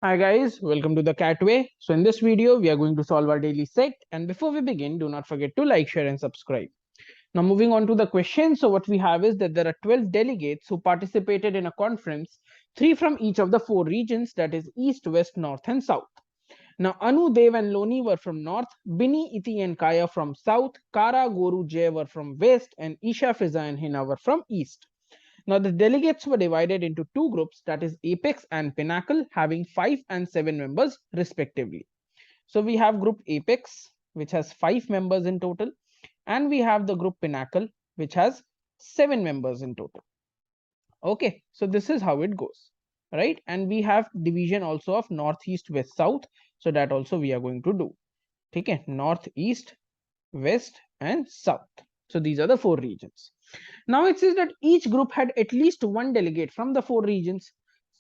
Hi guys, welcome to the CATWay. So in this video, we are going to solve our daily sect. And before we begin, do not forget to like, share and subscribe. Now moving on to the question. So what we have is that there are 12 delegates who participated in a conference, 3 from each of the 4 regions, that is East, West, North and South. Now Anu, Dev and Loni were from North, Bini, Iti and Kaya from South, Kara, Goru, Jay were from West and Isha, Fiza and Hina were from East. Now, the delegates were divided into two groups, that is Apex and Pinnacle, having 5 and 7 members respectively. So, we have group Apex, which has 5 members in total, and we have the group Pinnacle, which has 7 members in total. Okay, so this is how it goes, right? And we have division also of Northeast, West, South. So, that also we are going to do. Okay, Northeast, West, and South. So, these are the 4 regions. Now it says that each group had at least one delegate from the 4 regions.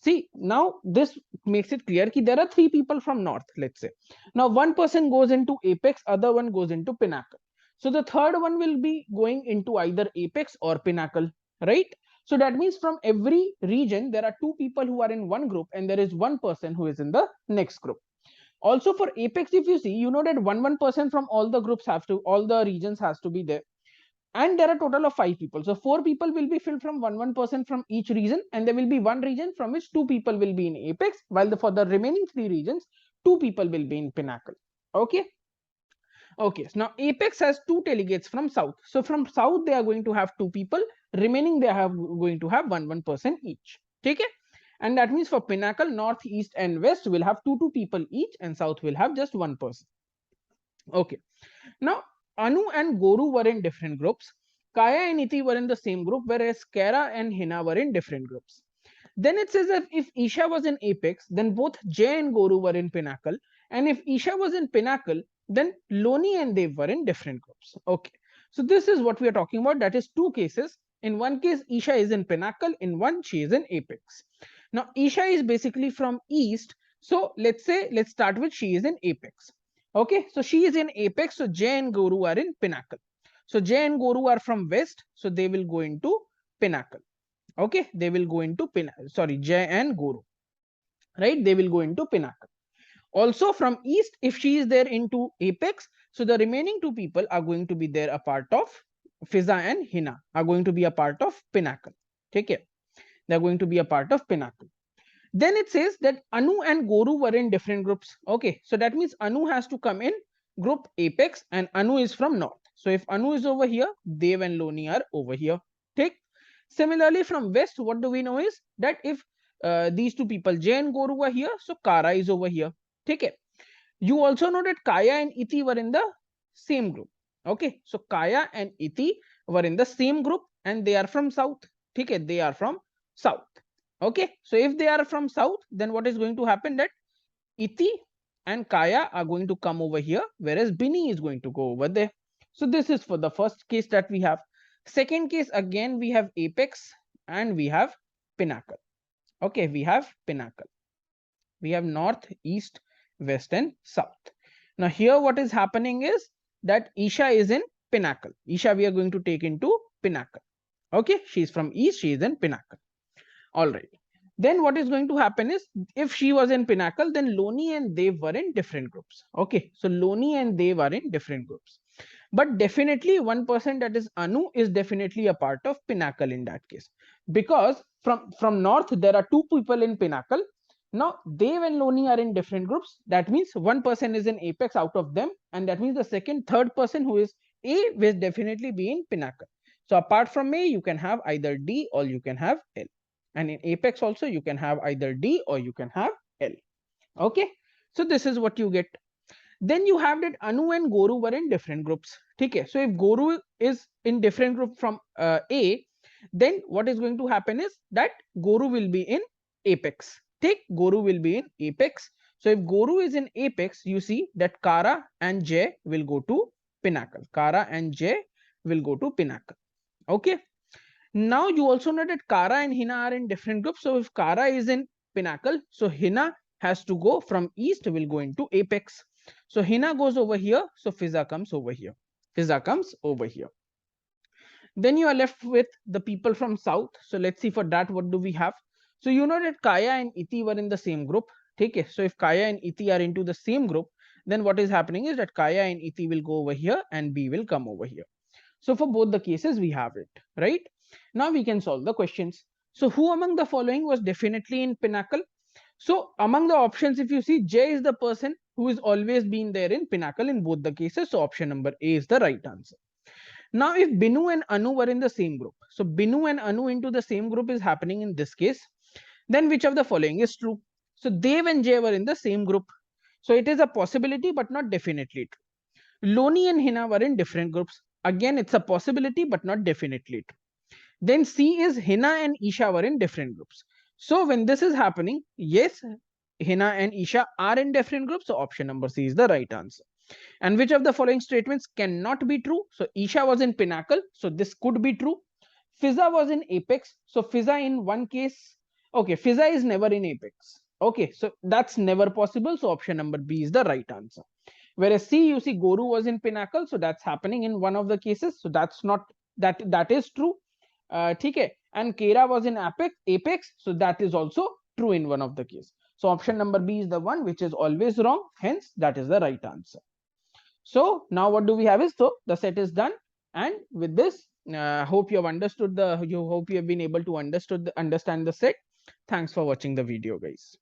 See, now this makes it clear that there are 3 people from North, let's say. Now one person goes into Apex, other one goes into Pinnacle. So the third one will be going into either Apex or Pinnacle, right? So that means from every region, there are 2 people who are in one group and there is one person who is in the next group. Also for Apex, if you see, you know that one person from all the groups all the regions has to be there, and there are a total of 5 people. So 4 people will be filled from one person from each region, and there will be one region from which 2 people will be in Apex, while for the remaining 3 regions 2 people will be in Pinnacle. Okay, so now Apex has 2 delegates from South. So from South they are going to have 2 people, remaining they are going to have one person each. Okay, and that means for Pinnacle, North, East and West will have 2 people each, and South will have just one person. Okay, now Anu and Goru were in different groups. Kaya and Iti were in the same group, whereas Kara and Hina were in different groups. Then it says that if Isha was in Apex, then both Jay and Goru were in Pinnacle. And if Isha was in Pinnacle, then Loni and Dev were in different groups. Okay, so this is what we are talking about. That is 2 cases. In one case, Isha is in Pinnacle. In one, she is in Apex. Now, Isha is basically from East. So let's start with she is in Apex. Okay, so she is in Apex. So Jay and Goru are in Pinnacle. So Jay and Goru are from West. So they will go into Pinnacle. Okay, they will go into Jay and Goru, right? They will go into Pinnacle. Also from East, if she is there into Apex, so the remaining 2 people are going to be there a part of Fiza and Hina are going to be a part of Pinnacle. Take care. They are going to be a part of Pinnacle. Then it says that Anu and Goru were in different groups. Okay, so that means Anu has to come in group Apex and Anu is from North. So if Anu is over here, Dev and Loni are over here. Take. Similarly from West, what do we know is that if these 2 people, Jay and Goru are here, so Kara is over here. Take it. You also know that Kaya and Iti were in the same group. Okay, so Kaya and Iti were in the same group and they are from South. Okay, they are from South. Okay, so if they are from South, then what is going to happen that Iti and Kaya are going to come over here, whereas Bini is going to go over there. So this is for the first case that we have. Second case, again we have Apex and we have Pinnacle. Okay, we have Pinnacle. We have North, East, West and South. Now here what is happening is that Isha is in Pinnacle. Isha we are going to take into Pinnacle. Okay, she is from East, she is in Pinnacle. All right. Then what is going to happen is if she was in Pinnacle, then Loni and Dev were in different groups. Okay, so Loni and Dev are in different groups. But definitely one person, that is Anu, is definitely a part of Pinnacle in that case. Because from North, there are 2 people in Pinnacle. Now, Dev and Loni are in different groups. That means one person is in Apex out of them. And that means the third person who is A will definitely be in Pinnacle. So apart from A, you can have either D or you can have L. And in Apex also, you can have either D or you can have L. Okay, so this is what you get. Then you have that Anu and Goru were in different groups. Okay, so if Goru is in different group from A, then what is going to happen is that Goru will be in Apex. Take Goru will be in Apex. So if Goru is in Apex, you see that Kara and Jay will go to Pinnacle. Kara and Jay will go to Pinnacle. Okay. Now you also know that Kara and Hina are in different groups. So if Kara is in Pinnacle, so Hina has to go from East, will go into Apex. So Hina goes over here. So Fiza comes over here. Fiza comes over here. Then you are left with the people from South. So let's see for that what do we have. So you know that Kaya and Iti were in the same group. Okay, so if Kaya and Iti are into the same group, then what is happening is that Kaya and Iti will go over here and B will come over here. So for both the cases, we have it, right? Now we can solve the questions. So who among the following was definitely in Pinnacle? So among the options, if you see, J is the person who has always been there in Pinnacle in both the cases. So option number A is the right answer. Now, if Binu and Anu were in the same group, so Binu and Anu into the same group is happening in this case, then which of the following is true? So Dev and Jay were in the same group. So it is a possibility, but not definitely true. Loni and Hina were in different groups. Again, it's a possibility, but not definitely true. Then C is Hina and Isha were in different groups. So when this is happening, yes, Hina and Isha are in different groups. So option number C is the right answer. And which of the following statements cannot be true? So Isha was in Pinnacle, so this could be true. Fiza was in Apex, so Fiza in one case, okay, Fiza is never in Apex. Okay, so that's never possible. So option number B is the right answer. Whereas C, you see, Goru was in Pinnacle, so that's happening in one of the cases. So that's not that is true. Okay, and Kera was in Apex, so that is also true in one of the cases. So option number B is the one which is always wrong. Hence, that is the right answer. So now what do we have is, so the set is done, and with this hope you have understood the, you hope you have been able to understand the set. Thanks for watching the video, guys.